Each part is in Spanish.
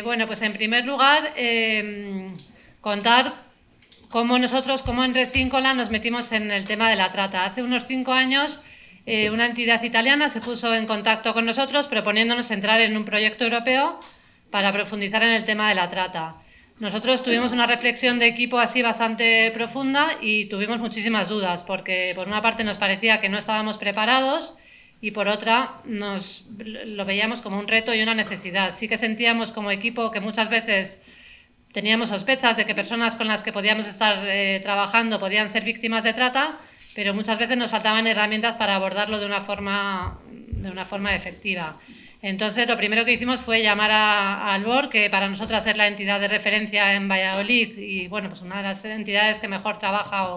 Bueno, pues en primer lugar, contar cómo nosotros, como en Red Cíncola, nos metimos en el tema de la trata. Hace unos 5 años, una entidad italiana se puso en contacto con nosotros proponiéndonos entrar en un proyecto europeo para profundizar en el tema de la trata. Nosotros tuvimos una reflexión de equipo así bastante profunda y tuvimos muchísimas dudas, porque por una parte nos parecía que no estábamos preparados y por otra lo veíamos como un reto y una necesidad. Sí que sentíamos como equipo que muchas veces teníamos sospechas de que personas con las que podíamos estar trabajando podían ser víctimas de trata, pero muchas veces nos faltaban herramientas para abordarlo de una forma efectiva. Entonces, lo primero que hicimos fue llamar a Albor, que para nosotras es la entidad de referencia en Valladolid y, bueno, pues una de las entidades que mejor trabaja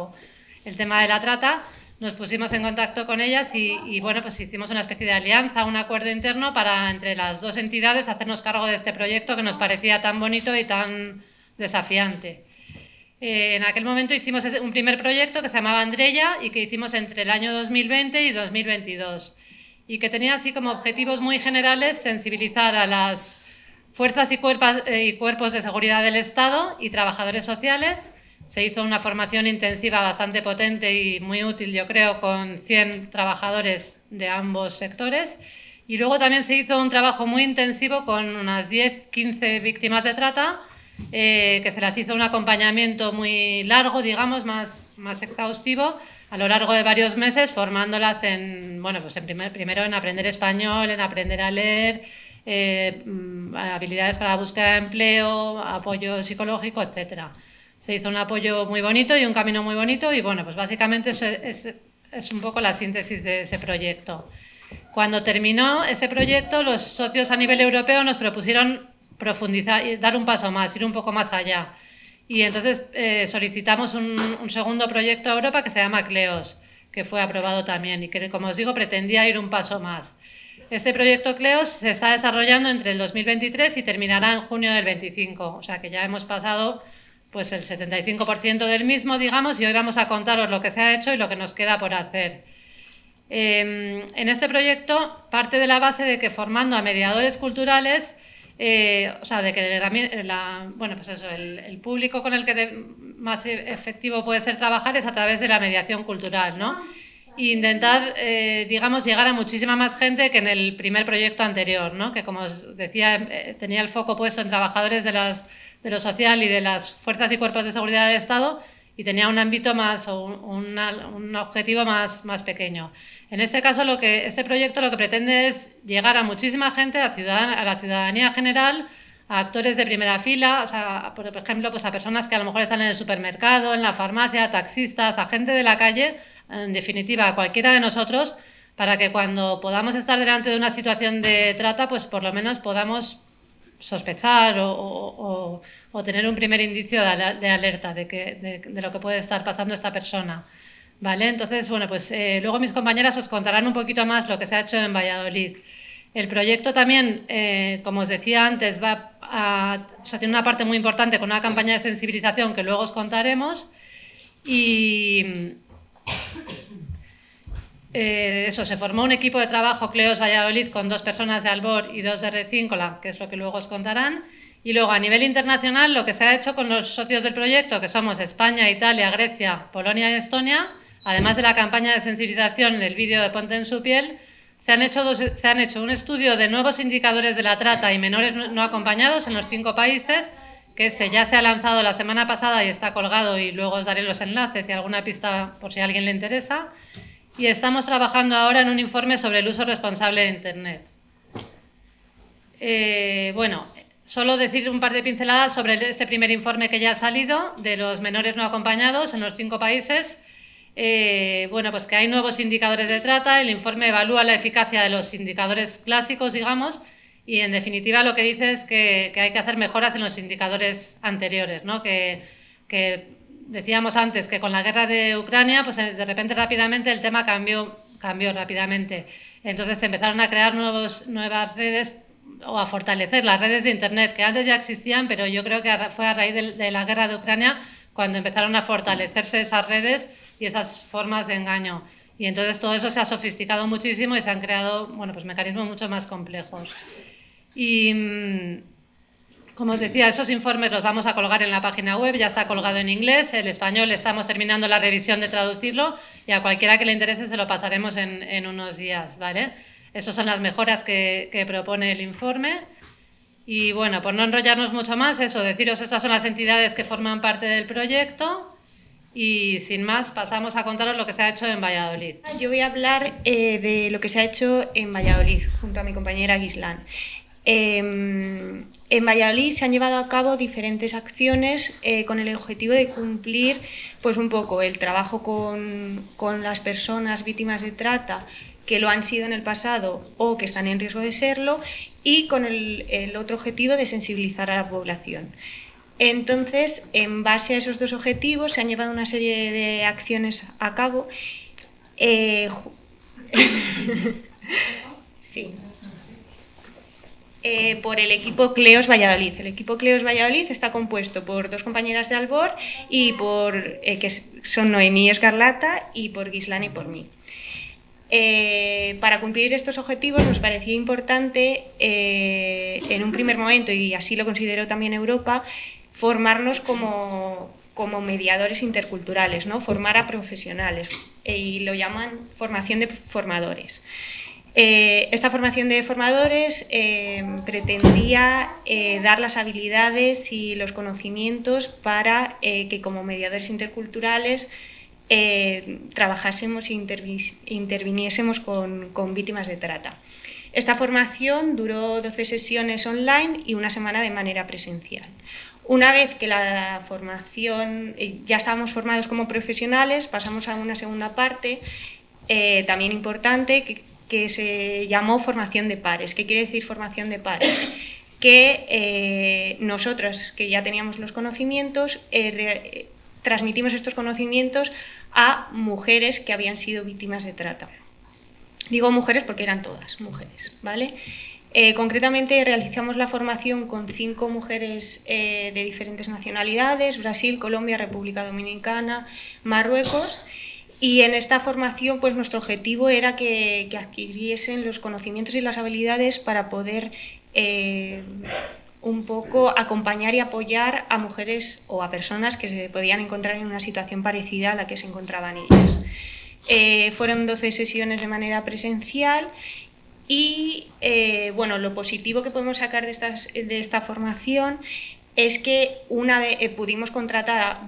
el tema de la trata. Nos pusimos en contacto con ellas y bueno, pues hicimos una especie de alianza, un acuerdo interno para entre las dos entidades hacernos cargo de este proyecto que nos parecía tan bonito y tan desafiante. En aquel momento hicimos un primer proyecto que se llamaba Andreya y que hicimos entre el año 2020 y 2022 y que tenía así como objetivos muy generales sensibilizar a las fuerzas y cuerpos de seguridad del Estado y trabajadores sociales. Se hizo una formación intensiva bastante potente y muy útil, yo creo, con 100 trabajadores de ambos sectores. Y luego también se hizo un trabajo muy intensivo con unas 10-15 víctimas de trata, que se las hizo un acompañamiento muy largo, digamos, más exhaustivo, a lo largo de varios meses, formándolas en, bueno, pues primero en aprender español, en aprender a leer, habilidades para la búsqueda de empleo, apoyo psicológico, etcétera. Se hizo un apoyo muy bonito y un camino muy bonito y, bueno, pues básicamente es un poco la síntesis de ese proyecto. Cuando terminó ese proyecto, los socios a nivel europeo nos propusieron profundizar y dar un paso más, ir un poco más allá. Y entonces solicitamos un segundo proyecto a Europa que se llama CLEOS, que fue aprobado también y que, como os digo, pretendía ir un paso más. Este proyecto CLEOS se está desarrollando entre el 2023 y terminará en junio del 25, o sea que ya hemos pasado pues el 75% del mismo, digamos, y hoy vamos a contaros lo que se ha hecho y lo que nos queda por hacer. En este proyecto parte de la base de que formando a mediadores culturales, o sea, de que bueno, pues eso, el público con el que más efectivo puede ser trabajar es a través de la mediación cultural, ¿no? E intentar, digamos, llegar a muchísima más gente que en el primer proyecto anterior, ¿no? Que, como os decía, tenía el foco puesto en trabajadores de lo social y de las fuerzas y cuerpos de seguridad del Estado y tenía un ámbito más o un objetivo más pequeño. En este caso, este proyecto lo que pretende es llegar a muchísima gente, a la ciudadanía general, a actores de primera fila, o sea, por ejemplo, pues a personas que a lo mejor están en el supermercado, en la farmacia, taxistas, a gente de la calle, en definitiva, a cualquiera de nosotros, para que cuando podamos estar delante de una situación de trata, pues por lo menos podamos sospechar o tener un primer indicio de alerta de lo que puede estar pasando esta persona. ¿Vale? Entonces, bueno, pues luego mis compañeras os contarán un poquito más lo que se ha hecho en Valladolid. El proyecto también, como os decía antes, o sea, tiene una parte muy importante con una campaña de sensibilización que luego os contaremos y eso, se formó un equipo de trabajo CLEOS Valladolid con 2 personas de Albor y 2 de Red Cíncola, que es lo que luego os contarán. Y luego a nivel internacional lo que se ha hecho con los socios del proyecto, que somos España, Italia, Grecia, Polonia y Estonia, además de la campaña de sensibilización en el vídeo de Ponte en su piel, se han hecho un estudio de nuevos indicadores de la trata y menores no acompañados en los 5 países, que ya se ha lanzado la semana pasada y está colgado y luego os daré los enlaces y alguna pista por si a alguien le interesa. Y estamos trabajando ahora en un informe sobre el uso responsable de Internet. Bueno, solo decir un par de pinceladas sobre este primer informe que ya ha salido de los menores no acompañados en los 5 países. Bueno, pues que hay nuevos indicadores de trata, el informe evalúa la eficacia de los indicadores clásicos, digamos, y en definitiva lo que dice es que hay que hacer mejoras en los indicadores anteriores, ¿no? Que decíamos antes que con la guerra de Ucrania, pues de repente rápidamente el tema cambió rápidamente. Entonces se empezaron a crear nuevas redes o a fortalecer las redes de Internet, que antes ya existían, pero yo creo que fue a raíz de la guerra de Ucrania cuando empezaron a fortalecerse esas redes y esas formas de engaño. Y entonces todo eso se ha sofisticado muchísimo y se han creado, bueno, pues mecanismos mucho más complejos. Y Como os decía, esos informes los vamos a colgar en la página web, ya está colgado en inglés, el español estamos terminando la revisión de traducirlo y a cualquiera que le interese se lo pasaremos en unos días, ¿vale? Esas son las mejoras que propone el informe. Y bueno, por no enrollarnos mucho más, eso, deciros, estas son las entidades que forman parte del proyecto y sin más pasamos a contaros lo que se ha hecho en Valladolid. Yo voy a hablar de lo que se ha hecho en Valladolid, junto a mi compañera Gislán. En Valladolid se han llevado a cabo diferentes acciones con el objetivo de cumplir pues un poco el trabajo con las personas víctimas de trata que lo han sido en el pasado o que están en riesgo de serlo, y con el otro objetivo de sensibilizar a la población. Entonces, en base a esos dos objetivos se han llevado una serie de acciones a cabo. Sí. Por el equipo Cleos Valladolid. El equipo Cleos Valladolid está compuesto por dos compañeras de Albor y que son Noemí Escarlata, y por Gislán y por mí. Para cumplir estos objetivos nos parecía importante, en un primer momento, y así lo consideró también Europa, formarnos como mediadores interculturales, ¿no? Formar a profesionales, y lo llaman formación de formadores. Esta formación de formadores pretendía dar las habilidades y los conocimientos para que como mediadores interculturales trabajásemos e interviniésemos con víctimas de trata. Esta formación duró 12 sesiones online y una semana de manera presencial. Una vez que la formación, ya estábamos formados como profesionales, pasamos a una segunda parte también importante que se llamó formación de pares. ¿Qué quiere decir formación de pares? Que nosotros, que ya teníamos los conocimientos, transmitimos estos conocimientos a mujeres que habían sido víctimas de trata. Digo mujeres porque eran todas mujeres, ¿vale? Concretamente realizamos la formación con 5 mujeres de diferentes nacionalidades: Brasil, Colombia, República Dominicana, Marruecos. Y en esta formación pues nuestro objetivo era que adquiriesen los conocimientos y las habilidades para poder un poco acompañar y apoyar a mujeres o a personas que se podían encontrar en una situación parecida a la que se encontraban ellas. Fueron 12 sesiones de manera presencial y bueno, lo positivo que podemos sacar de esta formación es que pudimos contratar,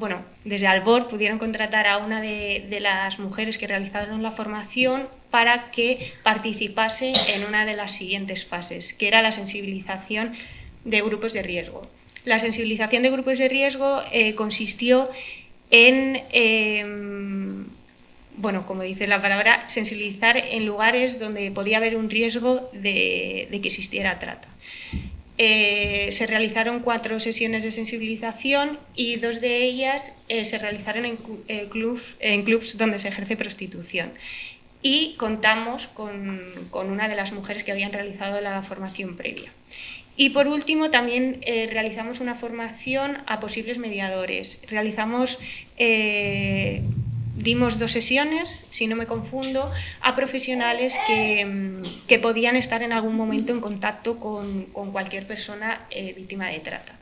desde Albor pudieron contratar a una de las mujeres que realizaron la formación para que participase en una de las siguientes fases, que era la sensibilización de grupos de riesgo. La sensibilización de grupos de riesgo consistió en, como dice la palabra, sensibilizar en lugares donde podía haber un riesgo de que existiera trata. Se realizaron 4 sesiones de sensibilización y 2 de ellas se realizaron en clubs donde se ejerce prostitución. Y contamos con una de las mujeres que habían realizado la formación previa. Y por último también realizamos una formación a posibles mediadores. Dimos 2 sesiones, si no me confundo, a profesionales que podían estar en algún momento en contacto con cualquier persona víctima de trata.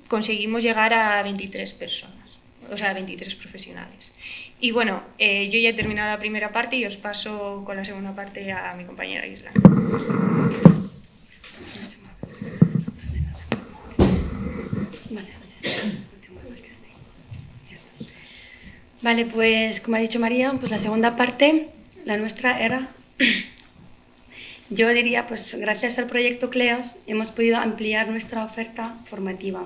Conseguimos llegar a 23 personas, o sea, 23 profesionales. Y bueno, yo ya he terminado la primera parte y os paso con la segunda parte a mi compañera Gislán. Vale, pues como ha dicho María, pues la segunda parte, la nuestra era, yo diría, pues gracias al proyecto CLEOS hemos podido ampliar nuestra oferta formativa,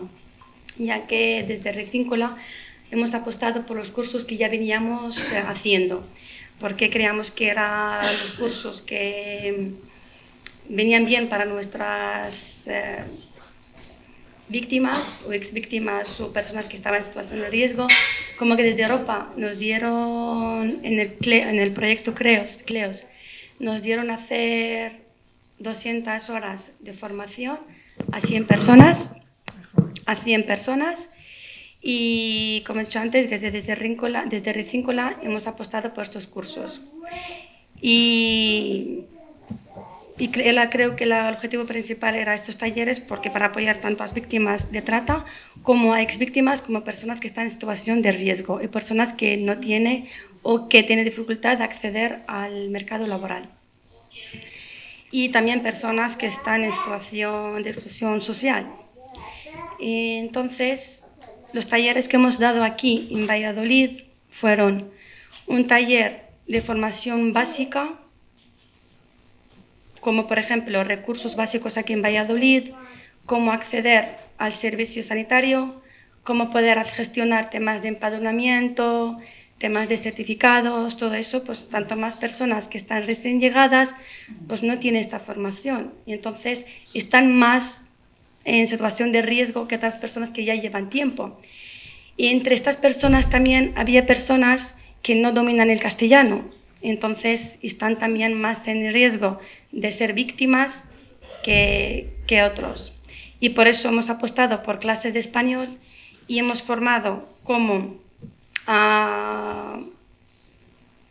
ya que desde Recíncola hemos apostado por los cursos que ya veníamos haciendo, porque creíamos que eran los cursos que venían bien para nuestras víctimas o exvíctimas o personas que estaban en situación de riesgo. Como que desde Europa nos dieron, en el proyecto CLEOS, nos dieron hacer 200 horas de formación a 100 personas, y como he dicho antes, desde Recíncola hemos apostado por estos cursos. Y creo que el objetivo principal era estos talleres porque para apoyar tanto a las víctimas de trata como a exvíctimas, como personas que están en situación de riesgo y personas que no tienen o que tienen dificultad de acceder al mercado laboral. Y también personas que están en situación de exclusión social. Y entonces, los talleres que hemos dado aquí en Valladolid fueron un taller de formación básica, como por ejemplo recursos básicos aquí en Valladolid, cómo acceder al servicio sanitario, cómo poder gestionar temas de empadronamiento, temas de certificados, todo eso, pues tanto más personas que están recién llegadas, pues no tienen esta formación y entonces están más en situación de riesgo que otras personas que ya llevan tiempo. Y entre estas personas también había personas que no dominan el castellano, entonces están también más en riesgo de ser víctimas que otros. Y por eso hemos apostado por clases de español y hemos formado como,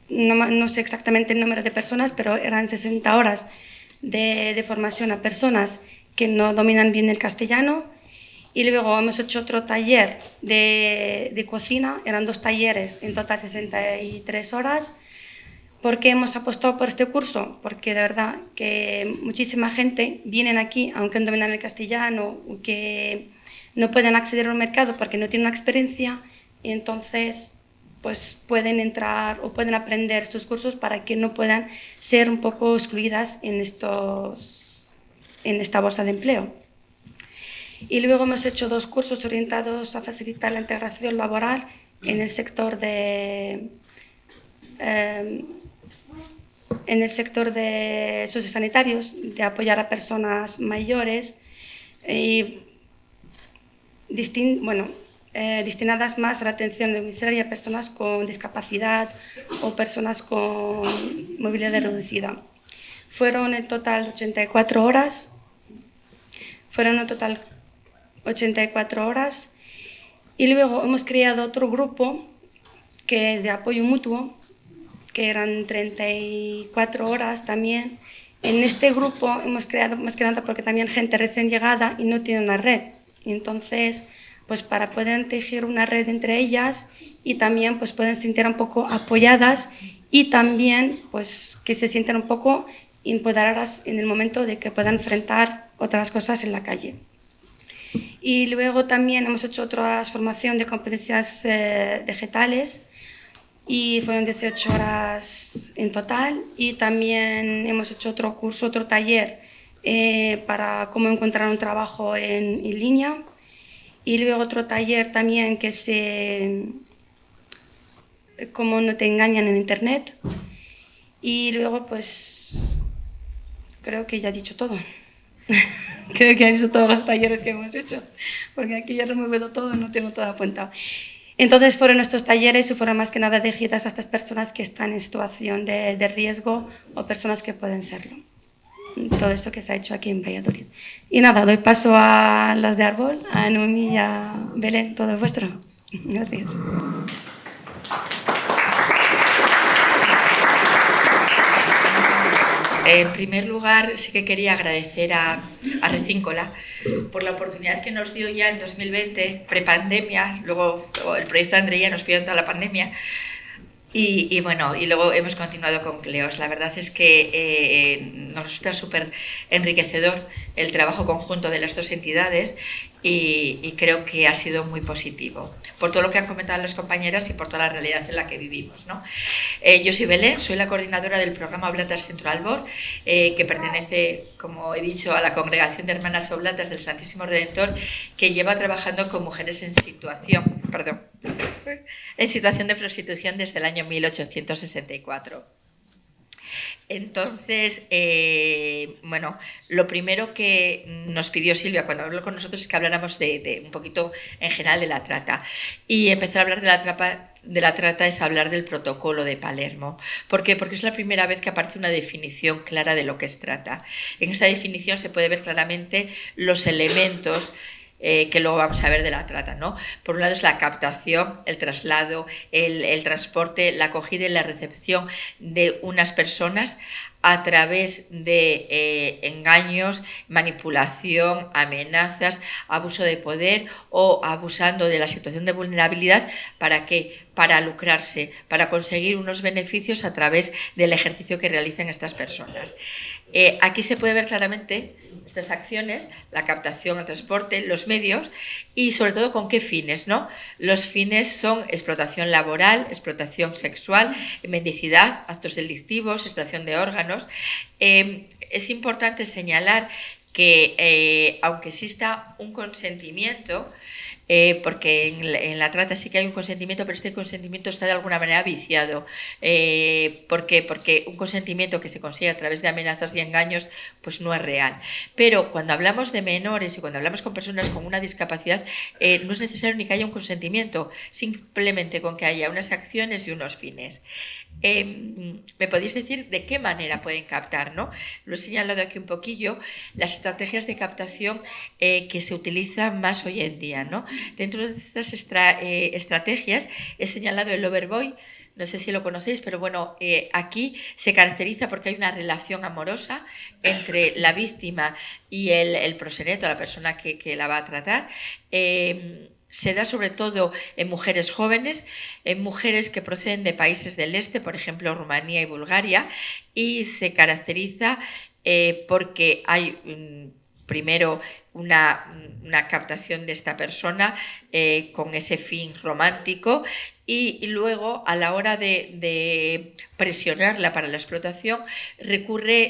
no sé exactamente el número de personas, pero eran 60 horas de formación a personas que no dominan bien el castellano. Y luego hemos hecho otro taller de cocina, eran 2 talleres, en total 63 horas. ¿Por qué hemos apostado por este curso? Porque de verdad que muchísima gente viene aquí, aunque no dominan el castellano, que no pueden acceder al mercado porque no tienen una experiencia, y entonces pues pueden entrar o pueden aprender estos cursos para que no puedan ser un poco excluidas en esta bolsa de empleo. Y luego hemos hecho 2 cursos orientados a facilitar la integración laboral en el sector de sociosanitarios, de apoyar a personas mayores y destinadas más a la atención domiciliaria a personas con discapacidad o personas con movilidad reducida. Fueron en total 84 horas. Y luego hemos creado otro grupo que es de apoyo mutuo, que eran 34 horas también. En este grupo hemos creado más que nada porque también gente recién llegada y no tiene una red. Entonces, pues para poder tejer una red entre ellas y también pues pueden sentir un poco apoyadas y también pues que se sientan un poco empoderadas en el momento de que puedan enfrentar otras cosas en la calle. Y luego también hemos hecho otra formación de competencias digitales y fueron 18 horas en total, y también hemos hecho otro curso, otro taller para cómo encontrar un trabajo en línea, y luego otro taller también que es cómo no te engañan en internet, y luego pues creo que ya he dicho todo. Creo que han visto todos los talleres que hemos hecho, porque aquí ya lo hemos visto todo, no tengo todo apuntado. Entonces fueron nuestros talleres y fueron más que nada dirigidas a estas personas que están en situación de riesgo o personas que pueden serlo. Todo eso que se ha hecho aquí en Valladolid. Y nada, doy paso a los de Árbol, a Noemí y a Belén, todo vuestro. Gracias. En primer lugar, sí que quería agradecer a Recíncola por la oportunidad que nos dio ya en 2020, prepandemia, luego el proyecto de Andrea nos pidió toda la pandemia, y bueno, y luego hemos continuado con Cleos. La verdad es que nos resulta súper enriquecedor el trabajo conjunto de las 2 entidades y creo que ha sido muy positivo por todo lo que han comentado las compañeras y por toda la realidad en la que vivimos, ¿no? Yo soy Belén, soy la coordinadora del programa Oblatas Centro Albor, que pertenece, como he dicho, a la Congregación de Hermanas Oblatas del Santísimo Redentor, que lleva trabajando con mujeres en situación de prostitución desde el año 1864. Entonces, bueno, lo primero que nos pidió Silvia cuando habló con nosotros es que habláramos de un poquito en general de la trata. Y empezar a hablar de la trata es hablar del protocolo de Palermo. ¿Por qué? Porque es la primera vez que aparece una definición clara de lo que es trata. En esta definición se puede ver claramente los elementos que luego vamos a ver de la trata, ¿no? Por un lado es la captación, el traslado, el transporte, la acogida y la recepción de unas personas a través de engaños, manipulación, amenazas, abuso de poder o abusando de la situación de vulnerabilidad. ¿Para qué? Para lucrarse, para conseguir unos beneficios a través del ejercicio que realizan estas personas. Aquí se puede ver claramente estas acciones, la captación, el transporte, los medios y sobre todo con qué fines, ¿no? Los fines son explotación laboral, explotación sexual, mendicidad, actos delictivos, extracción de órganos. Es importante señalar que aunque exista un consentimiento, porque en la trata sí que hay un consentimiento, pero este consentimiento está de alguna manera viciado. ¿Por qué? Porque un consentimiento que se consigue a través de amenazas y engaños pues no es real. Pero cuando hablamos de menores y cuando hablamos con personas con una discapacidad, no es necesario ni que haya un consentimiento, simplemente con que haya unas acciones y unos fines. ¿Me podéis decir de qué manera pueden captar, ¿no? Lo he señalado aquí un poquillo, las estrategias de captación que se utilizan más hoy en día, ¿no? Dentro de estas estrategias he señalado el overboy. No sé si lo conocéis, pero bueno, aquí se caracteriza porque hay una relación amorosa entre la víctima y el proxeneta, la persona que la va a tratar. Se da sobre todo en mujeres jóvenes, en mujeres que proceden de países del este, por ejemplo Rumanía y Bulgaria, y se caracteriza porque hay primero una captación de esta persona con ese fin romántico y luego a la hora de presionarla para la explotación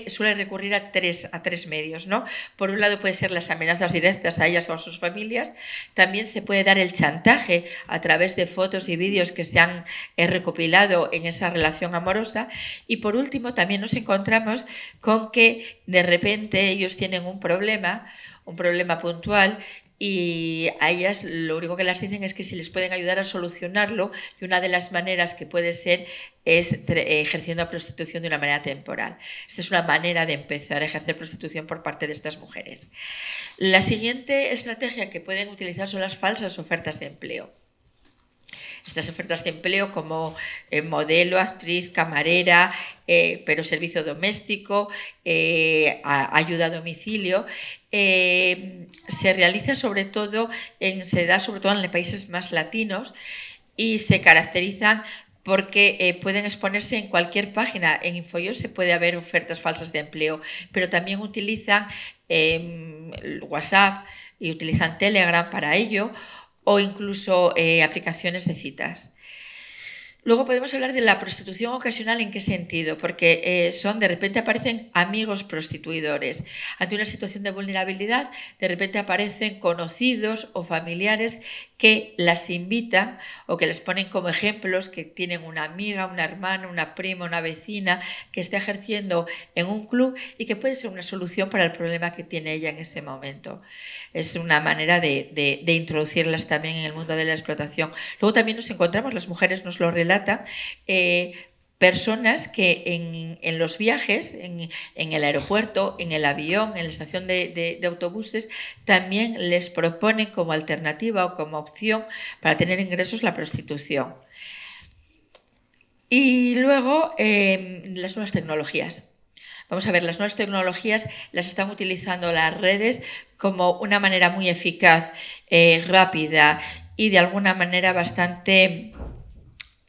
suele recurrir a tres medios, ¿no? Por un lado puede ser las amenazas directas a ellas o a sus familias, también se puede dar el chantaje a través de fotos y vídeos que se han recopilado en esa relación amorosa y por último también nos encontramos con que de repente ellos tienen un problema puntual y a ellas lo único que les dicen es que si les pueden ayudar a solucionarlo y una de las maneras que puede ser es ejerciendo prostitución de una manera temporal. Esta es una manera de empezar a ejercer prostitución por parte de estas mujeres. La siguiente estrategia que pueden utilizar son las falsas ofertas de empleo. Estas ofertas de empleo como modelo, actriz, camarera, pero servicio doméstico, ayuda a domicilio, se realiza sobre todo se da sobre todo en países más latinos y se caracterizan porque pueden exponerse en cualquier página. En Infoyo se puede haber ofertas falsas de empleo, pero también utilizan WhatsApp y utilizan Telegram para ello, o incluso aplicaciones de citas. Luego podemos hablar de la prostitución ocasional. ¿En qué sentido? Porque de repente aparecen amigos prostituidores. Ante una situación de vulnerabilidad, de repente aparecen conocidos o familiares que las invitan o que les ponen como ejemplos que tienen una amiga, una hermana, una prima, una vecina que está ejerciendo en un club y que puede ser una solución para el problema que tiene ella en ese momento. Es una manera de introducirlas también en el mundo de la explotación. Luego también nos encontramos, las mujeres nos lo relatan, personas que en los viajes, en el aeropuerto, en el avión, en la estación de autobuses, también les proponen como alternativa o como opción para tener ingresos la prostitución. Y luego las nuevas tecnologías. Vamos a ver, las nuevas tecnologías las están utilizando las redes como una manera muy eficaz, rápida y de alguna manera bastante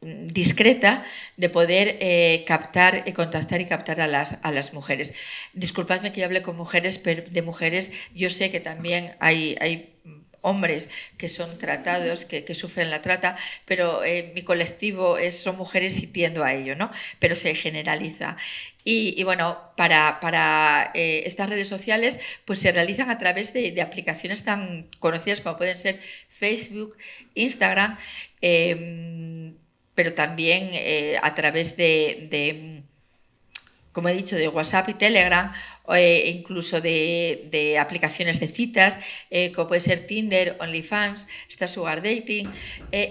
discreta de poder captar, contactar y captar a las mujeres. Disculpadme que yo hable con mujeres, pero de mujeres yo sé que también hay hombres que son tratados, que sufren la trata, pero mi colectivo son mujeres y tiendo a ello, ¿no? Pero se generaliza. Y bueno, para estas redes sociales pues se realizan a través de aplicaciones tan conocidas como pueden ser Facebook, Instagram, pero también a través como he dicho, de WhatsApp y Telegram, incluso de aplicaciones de citas, como puede ser Tinder, OnlyFans, está Sugar Dating,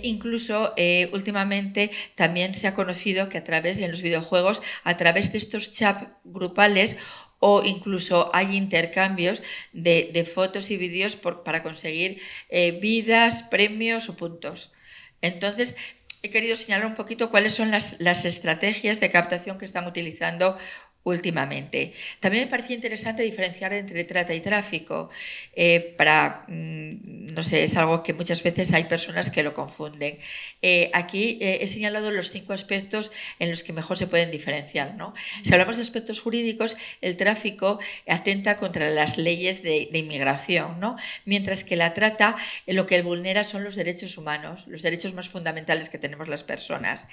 incluso últimamente también se ha conocido que en los videojuegos, a través de estos chats grupales, o incluso hay intercambios de fotos y vídeos para conseguir vidas, premios o puntos. Entonces, he querido señalar un poquito cuáles son las estrategias de captación que están utilizando últimamente. También me parecía interesante diferenciar entre trata y tráfico, no sé, es algo que muchas veces hay personas que lo confunden. Aquí he señalado los 5 aspectos en los que mejor se pueden diferenciar, ¿no? Si hablamos de aspectos jurídicos, el tráfico atenta contra las leyes de inmigración, ¿no? Mientras que la trata lo que vulnera son los derechos humanos, los derechos más fundamentales que tenemos las personas.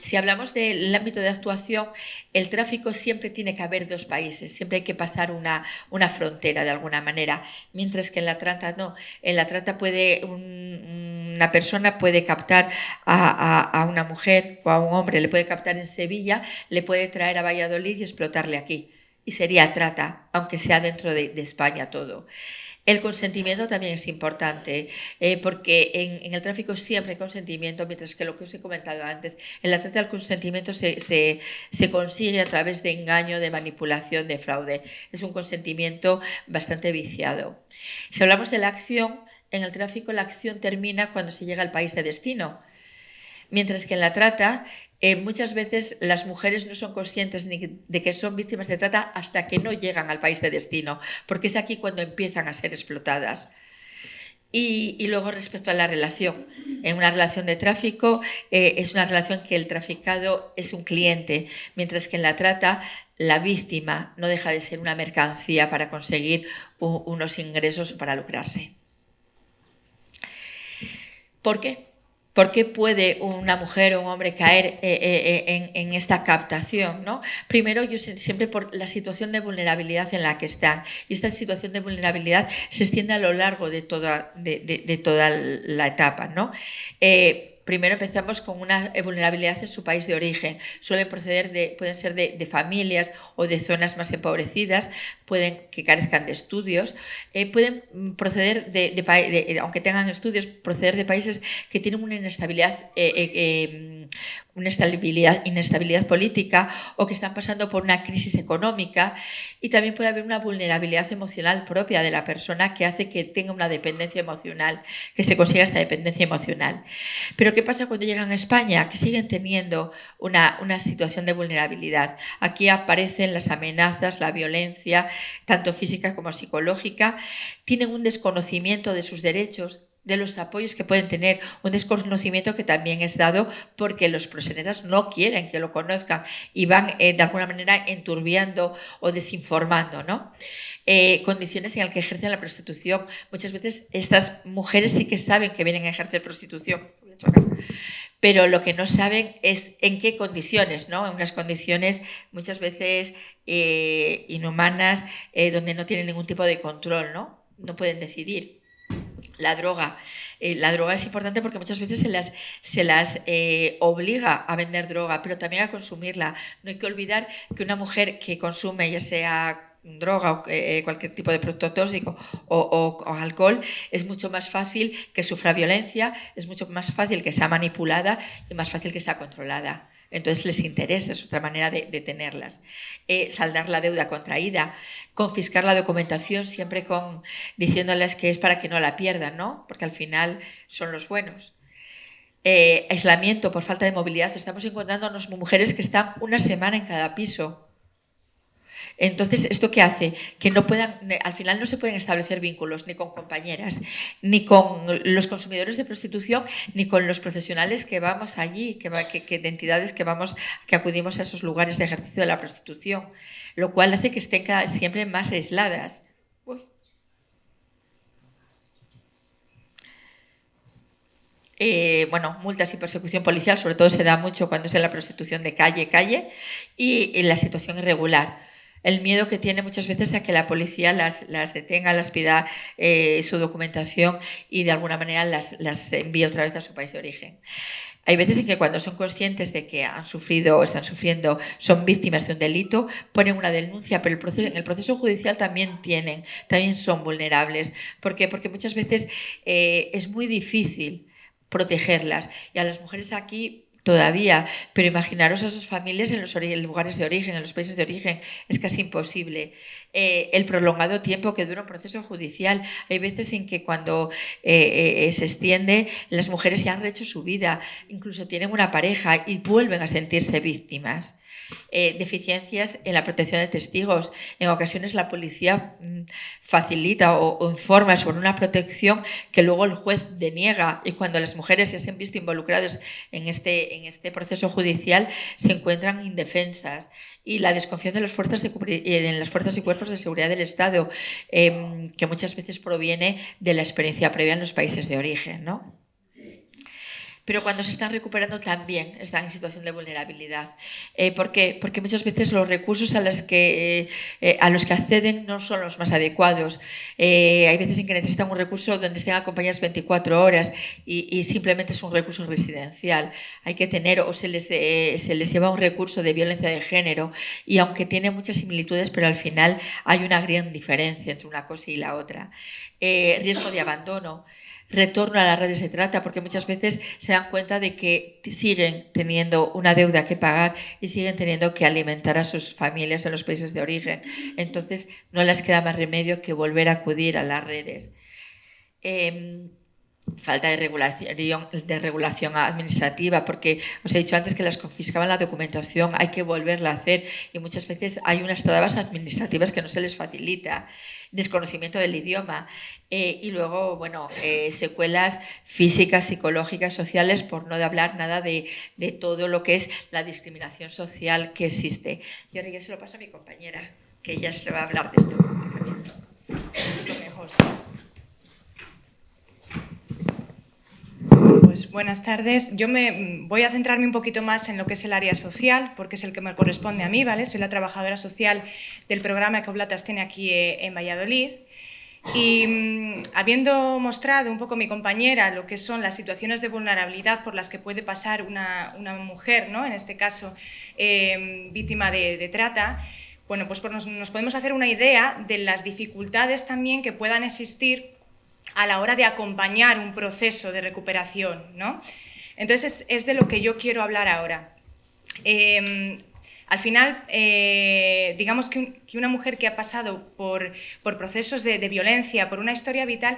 Si hablamos del ámbito de actuación, el tráfico siempre tiene que haber 2 países, siempre hay que pasar una frontera de alguna manera, mientras que en la trata no. En la trata una persona puede captar a una mujer o a un hombre, le puede captar en Sevilla, le puede traer a Valladolid y explotarle aquí. Y sería trata, aunque sea dentro de España todo. El consentimiento también es importante, porque en el tráfico siempre hay consentimiento, mientras que lo que os he comentado antes, en la trata el consentimiento se consigue a través de engaño, de manipulación, de fraude. Es un consentimiento bastante viciado. Si hablamos de la acción, en el tráfico la acción termina cuando se llega al país de destino, mientras que en la trata muchas veces las mujeres no son conscientes de que son víctimas de trata hasta que no llegan al país de destino, porque es aquí cuando empiezan a ser explotadas. Y luego respecto a la relación, en una relación de tráfico es una relación que el traficado es un cliente, mientras que en la trata la víctima no deja de ser una mercancía para conseguir unos ingresos para lucrarse. ¿Por qué? ¿Por qué puede una mujer o un hombre caer en esta captación, ¿no? Primero, siempre por la situación de vulnerabilidad en la que están. Y esta situación de vulnerabilidad se extiende a lo largo de toda la etapa, ¿no? Primero empezamos con una vulnerabilidad en su país de origen. Pueden ser de familias o de zonas más empobrecidas, que carezcan de estudios, pueden proceder aunque tengan estudios, proceder de países que tienen una inestabilidad política o que están pasando por una crisis económica, y también puede haber una vulnerabilidad emocional propia de la persona que hace que tenga una dependencia emocional, que se consiga esta dependencia emocional. Pero ¿qué pasa cuando llegan a España? Que siguen teniendo una situación de vulnerabilidad. Aquí aparecen las amenazas, la violencia, tanto física como psicológica, tienen un desconocimiento de sus derechos, de los apoyos que pueden tener, un desconocimiento que también es dado porque los proxenetas no quieren que lo conozcan y van de alguna manera enturbiando o desinformando, ¿no? Condiciones en las que ejercen la prostitución. Muchas veces estas mujeres sí que saben que vienen a ejercer prostitución, pero lo que no saben es en qué condiciones, ¿no? En unas condiciones muchas veces inhumanas, donde no tienen ningún tipo de control, ¿no? No pueden decidir. La droga es importante porque muchas veces se las obliga a vender droga, pero también a consumirla. No hay que olvidar que una mujer que consume, ya sea droga o cualquier tipo de producto tóxico o alcohol, es mucho más fácil que sufra violencia, es mucho más fácil que sea manipulada y más fácil que sea controlada. Entonces les interesa, es otra manera de tenerlas. Saldar la deuda contraída, confiscar la documentación siempre diciéndoles que es para que no la pierdan, ¿no? Porque al final son los buenos. Aislamiento por falta de movilidad. Estamos encontrándonos mujeres que están una semana en cada piso. Entonces, ¿esto qué hace? Que al final no se pueden establecer vínculos ni con compañeras, ni con los consumidores de prostitución, ni con los profesionales que vamos allí, de entidades que acudimos a esos lugares de ejercicio de la prostitución, lo cual hace que estén siempre más aisladas. Multas y persecución policial, sobre todo se da mucho cuando es en la prostitución de calle, y en la situación irregular. El miedo que tiene muchas veces a que la policía las detenga, las pida su documentación y de alguna manera las envíe otra vez a su país de origen. Hay veces en que cuando son conscientes de que han sufrido o están sufriendo, son víctimas de un delito, ponen una denuncia, pero en el proceso judicial también son vulnerables. ¿Por qué? Porque muchas veces es muy difícil protegerlas, y a las mujeres aquí todavía, pero imaginaros a sus familias en los lugares de origen, en los países de origen, es casi imposible. El prolongado tiempo que dura un proceso judicial, hay veces en que cuando se extiende, las mujeres ya han rehecho su vida, incluso tienen una pareja y vuelven a sentirse víctimas. deficiencias en la protección de testigos. En ocasiones la policía facilita o informa sobre una protección que luego el juez deniega, y cuando las mujeres ya se han visto involucradas en este proceso judicial se encuentran indefensas. Y la desconfianza en las fuerzas y cuerpos de seguridad del Estado, que muchas veces proviene de la experiencia previa en los países de origen, ¿no? Pero cuando se están recuperando también están en situación de vulnerabilidad. ¿Por qué? Porque muchas veces los recursos a los que acceden no son los más adecuados. Hay veces en que necesitan un recurso donde estén acompañadas 24 horas y simplemente es un recurso residencial. Hay que tener, o se les lleva un recurso de violencia de género, y aunque tiene muchas similitudes, pero al final hay una gran diferencia entre una cosa y la otra. Riesgo de abandono. Retorno a las redes de trata, porque muchas veces se dan cuenta de que siguen teniendo una deuda que pagar y siguen teniendo que alimentar a sus familias en los países de origen. Entonces no les queda más remedio que volver a acudir a las redes. Falta de regulación administrativa, porque os he dicho antes que les confiscaban la documentación, hay que volverla a hacer y muchas veces hay unas trabas administrativas que no se les facilita. Desconocimiento del idioma y luego, bueno, secuelas físicas, psicológicas, sociales, por no hablar nada de todo lo que es la discriminación social que existe. Y ahora ya se lo paso a mi compañera, que ella se va a hablar de esto. Mucho mejor, sí. Pues buenas tardes. Yo voy a centrarme un poquito más en lo que es el área social, porque es el que me corresponde a mí, ¿vale? Soy la trabajadora social del programa que Oblatas tiene aquí en Valladolid. Y habiendo mostrado un poco mi compañera lo que son las situaciones de vulnerabilidad por las que puede pasar una mujer, ¿no? En este caso víctima de trata, bueno, pues nos podemos hacer una idea de las dificultades también que puedan existir a la hora de acompañar un proceso de recuperación, ¿no? Entonces es de lo que yo quiero hablar ahora. Al final, digamos que una mujer que ha pasado por procesos de violencia, por una historia vital,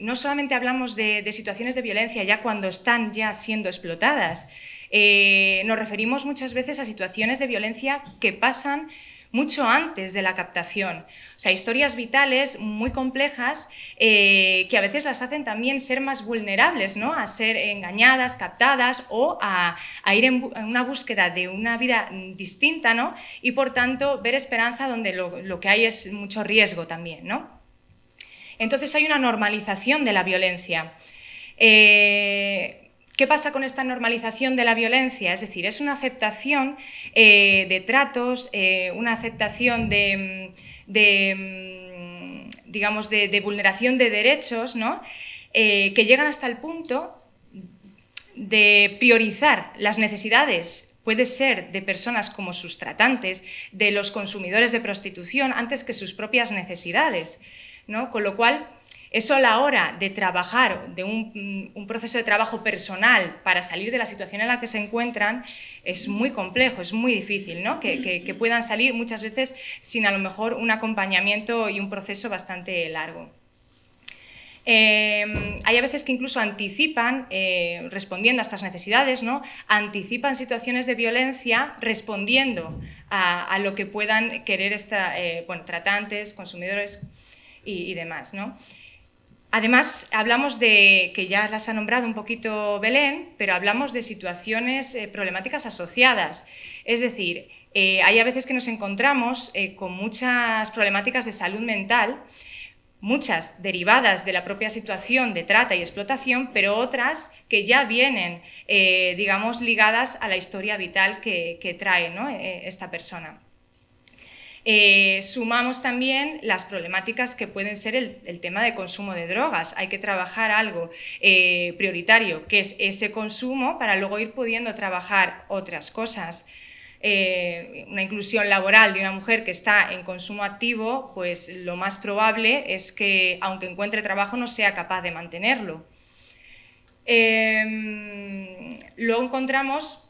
no solamente hablamos de situaciones de violencia ya cuando están ya siendo explotadas, nos referimos muchas veces a situaciones de violencia que pasan mucho antes de la captación. O sea, historias vitales muy complejas que a veces las hacen también ser más vulnerables, ¿no? A ser engañadas, captadas o a ir en una búsqueda de una vida distinta, ¿no? Y por tanto ver esperanza donde lo que hay es mucho riesgo también, ¿no? Entonces hay una normalización de la violencia. ¿Qué pasa con esta normalización de la violencia? Es decir, es una aceptación de tratos, una aceptación digamos, de vulneración de derechos, ¿no? Que llegan hasta el punto de priorizar las necesidades, puede ser de personas como sus tratantes, de los consumidores de prostitución, antes que sus propias necesidades, ¿no? Con lo cual, eso a la hora de trabajar, de un proceso de trabajo personal para salir de la situación en la que se encuentran, es muy complejo, es muy difícil, ¿no? Que puedan salir muchas veces sin a lo mejor un acompañamiento y un proceso bastante largo. Hay a veces que incluso anticipan, respondiendo a estas necesidades, ¿no? Anticipan situaciones de violencia respondiendo a lo que puedan querer bueno, tratantes, consumidores y demás, ¿no? Además, hablamos de, que ya las ha nombrado un poquito Belén, pero hablamos de situaciones problemáticas asociadas. Es decir, hay a veces que nos encontramos con muchas problemáticas de salud mental, muchas derivadas de la propia situación de trata y explotación, pero otras que ya vienen, digamos, ligadas a la historia vital que trae, ¿no? Esta persona. Sumamos también las problemáticas que pueden ser el tema de consumo de drogas. Hay que trabajar algo prioritario, que es ese consumo, para luego ir pudiendo trabajar otras cosas. Una inclusión laboral de una mujer que está en consumo activo, pues lo más probable es que, aunque encuentre trabajo, no sea capaz de mantenerlo. Luego encontramos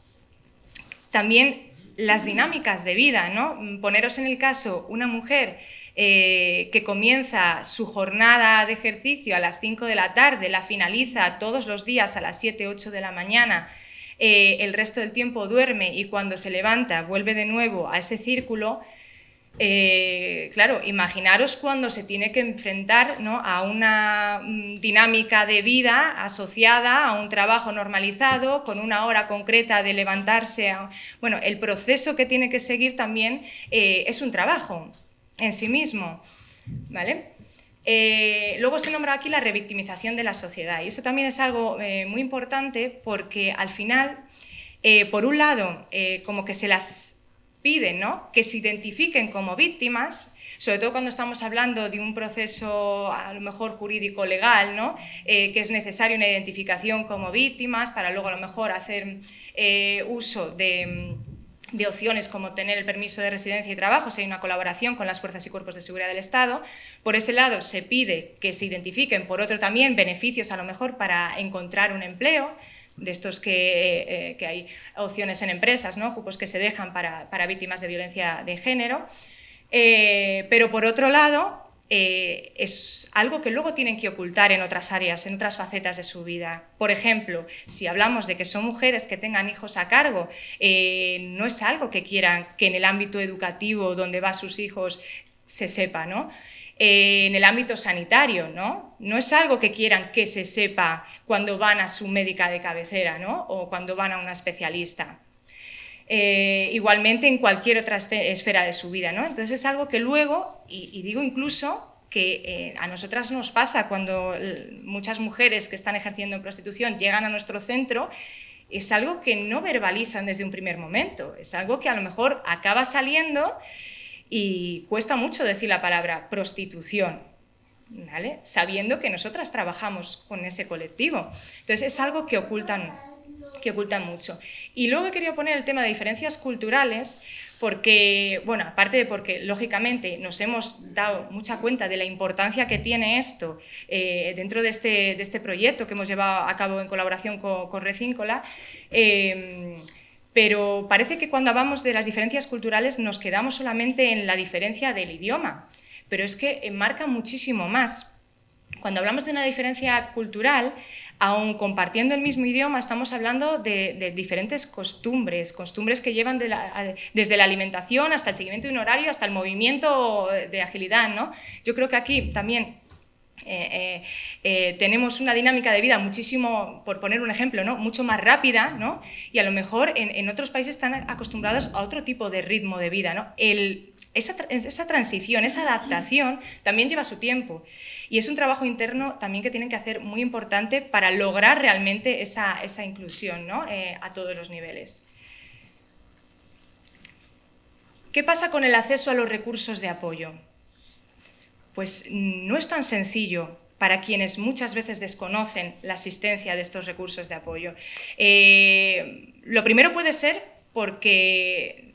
también las dinámicas de vida, ¿no? Poneros en el caso una mujer que comienza su jornada de ejercicio a las 5 de la tarde, la finaliza todos los días a las 7, 8 de la mañana, el resto del tiempo duerme y cuando se levanta vuelve de nuevo a ese círculo, claro, imaginaros cuando se tiene que enfrentar, ¿no?, a una dinámica de vida asociada a un trabajo normalizado, con una hora concreta de levantarse. Bueno, el proceso que tiene que seguir también es un trabajo en sí mismo, ¿vale? Luego se nombra aquí la revictimización de la sociedad, y eso también es algo muy importante, porque al final, por un lado, como que se las piden, ¿no?, que se identifiquen como víctimas, sobre todo cuando estamos hablando de un proceso a lo mejor jurídico legal, ¿no?, que es necesaria una identificación como víctimas para luego a lo mejor hacer uso de opciones como tener el permiso de residencia y trabajo si hay una colaboración con las fuerzas y cuerpos de seguridad del Estado. Por ese lado se pide que se identifiquen, por otro también beneficios a lo mejor para encontrar un empleo, de estos que hay opciones en empresas, ¿no?, cupos que se dejan para víctimas de violencia de género, pero por otro lado es algo que luego tienen que ocultar en otras áreas, en otras facetas de su vida. Por ejemplo, si hablamos de que son mujeres que tengan hijos a cargo, no es algo que quieran que en el ámbito educativo donde van sus hijos se sepa, ¿no? En el ámbito sanitario, ¿no? No es algo que quieran que se sepa cuando van a su médica de cabecera, ¿no?, o cuando van a una especialista. Igualmente en cualquier otra esfera de su vida, ¿no? Entonces es algo que luego, y digo incluso que a nosotras nos pasa cuando muchas mujeres que están ejerciendo en prostitución llegan a nuestro centro, es algo que no verbalizan desde un primer momento, es algo que a lo mejor acaba saliendo y cuesta mucho decir la palabra prostitución, ¿vale?, sabiendo que nosotras trabajamos con ese colectivo. Entonces es algo que ocultan mucho. Y luego he querido poner el tema de diferencias culturales porque, bueno, aparte de porque lógicamente nos hemos dado mucha cuenta de la importancia que tiene esto dentro de este proyecto que hemos llevado a cabo en colaboración con Recíncola, pero parece que cuando hablamos de las diferencias culturales nos quedamos solamente en la diferencia del idioma, pero es que enmarca muchísimo más. Cuando hablamos de una diferencia cultural, aun compartiendo el mismo idioma, estamos hablando de diferentes costumbres que llevan desde la alimentación hasta el seguimiento de un horario, hasta el movimiento de agilidad, ¿no? Yo creo que aquí también tenemos una dinámica de vida muchísimo, por poner un ejemplo, ¿no?, mucho más rápida, ¿no?, y a lo mejor en otros países están acostumbrados a otro tipo de ritmo de vida, ¿no? Esa transición, esa adaptación también lleva su tiempo y es un trabajo interno también que tienen que hacer muy importante para lograr realmente esa inclusión, ¿no?, a todos los niveles. ¿Qué pasa con el acceso a los recursos de apoyo? Pues no es tan sencillo para quienes muchas veces desconocen la existencia de estos recursos de apoyo. Lo primero puede ser porque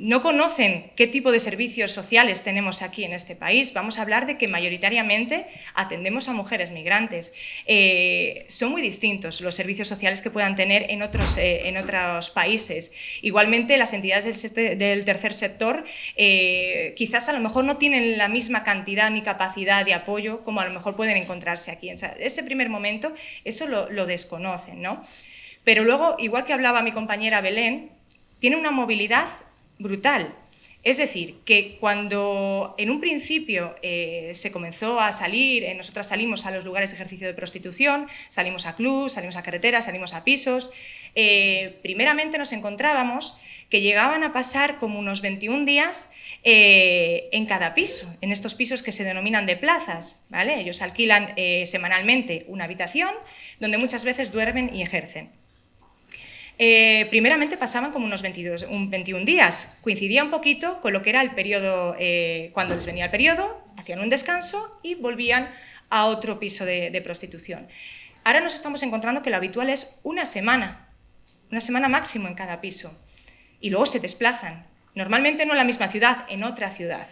no conocen qué tipo de servicios sociales tenemos aquí en este país. Vamos a hablar de que mayoritariamente atendemos a mujeres migrantes. Son muy distintos los servicios sociales que puedan tener en otros países. Igualmente, las entidades del tercer sector quizás a lo mejor no tienen la misma cantidad ni capacidad de apoyo como a lo mejor pueden encontrarse aquí. O sea, ese primer momento, eso lo desconocen, ¿no? Pero luego, igual que hablaba mi compañera Belén, tiene una movilidad brutal. Es decir, que cuando en un principio se comenzó a salir, nosotras salimos a los lugares de ejercicio de prostitución, salimos a clubs, salimos a carreteras, salimos a pisos, primeramente nos encontrábamos que llegaban a pasar como unos 21 días en cada piso, en estos pisos que se denominan de plazas, ¿vale? Ellos alquilan semanalmente una habitación donde muchas veces duermen y ejercen. Primeramente pasaban como unos 21 días, coincidía un poquito con lo que era el periodo, cuando les venía el periodo, hacían un descanso y volvían a otro piso de prostitución. Ahora nos estamos encontrando que lo habitual es una semana máximo en cada piso, y luego se desplazan, normalmente no en la misma ciudad, en otra ciudad.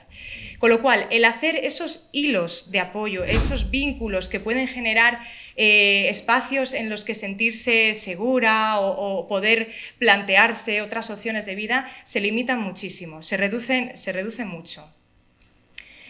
Con lo cual, el hacer esos hilos de apoyo, esos vínculos que pueden generar espacios en los que sentirse segura o poder plantearse otras opciones de vida, se limitan muchísimo, se reducen mucho.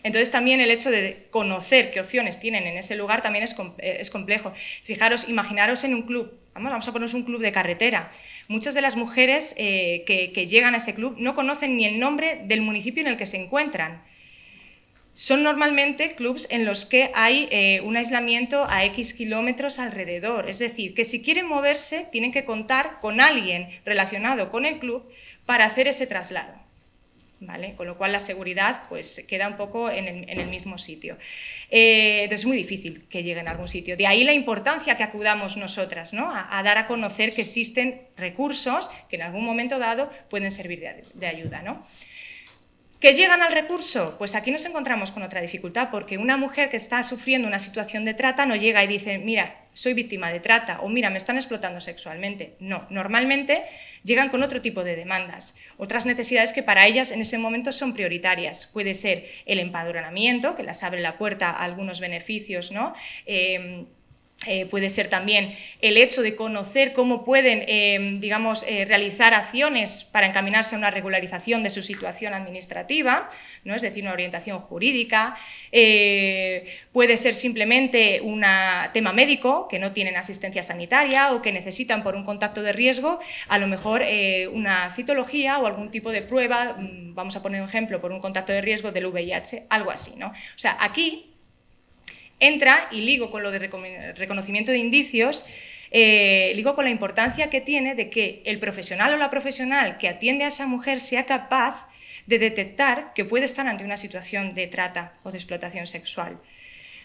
Entonces también el hecho de conocer qué opciones tienen en ese lugar también es complejo. Fijaros, imaginaros en un club, vamos a ponernos un club de carretera. Muchas de las mujeres que llegan a ese club no conocen ni el nombre del municipio en el que se encuentran. Son normalmente clubs en los que hay un aislamiento a X kilómetros alrededor, es decir, que si quieren moverse tienen que contar con alguien relacionado con el club para hacer ese traslado. ¿Vale? Con lo cual la seguridad pues, queda un poco en el mismo sitio. Entonces es muy difícil que lleguen a algún sitio. De ahí la importancia que acudamos nosotras, ¿no? a dar a conocer que existen recursos que en algún momento dado pueden servir de ayuda, ¿no? ¿Que llegan al recurso? Pues aquí nos encontramos con otra dificultad, porque una mujer que está sufriendo una situación de trata no llega y dice, mira, soy víctima de trata, o mira, me están explotando sexualmente. No, normalmente llegan con otro tipo de demandas, otras necesidades que para ellas en ese momento son prioritarias. Puede ser el empadronamiento, que las abre la puerta a algunos beneficios, ¿no? Puede ser también el hecho de conocer cómo pueden, realizar acciones para encaminarse a una regularización de su situación administrativa, ¿no? Es decir, una orientación jurídica. Puede ser simplemente un tema médico, que no tienen asistencia sanitaria o que necesitan por un contacto de riesgo, a lo mejor una citología o algún tipo de prueba, vamos a poner un ejemplo, por un contacto de riesgo del VIH, algo así, ¿no? O sea, aquí entra, y ligo con lo de reconocimiento de indicios, ligo con la importancia que tiene de que el profesional o la profesional que atiende a esa mujer sea capaz de detectar que puede estar ante una situación de trata o de explotación sexual.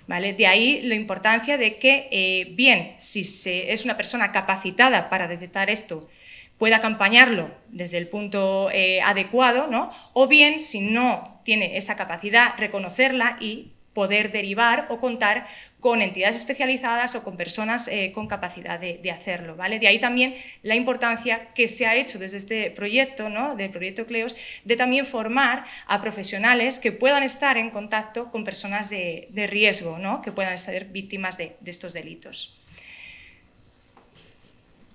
¿Vale? De ahí la importancia de que, bien, si es una persona capacitada para detectar esto, pueda acompañarlo desde el punto adecuado, ¿no? O bien, si no tiene esa capacidad, reconocerla y poder derivar o contar con entidades especializadas o con personas con capacidad de hacerlo, ¿vale? De ahí también la importancia que se ha hecho desde este proyecto, ¿no? Del proyecto CLEOS, de también formar a profesionales que puedan estar en contacto con personas de riesgo, ¿no? Que puedan ser víctimas de estos delitos.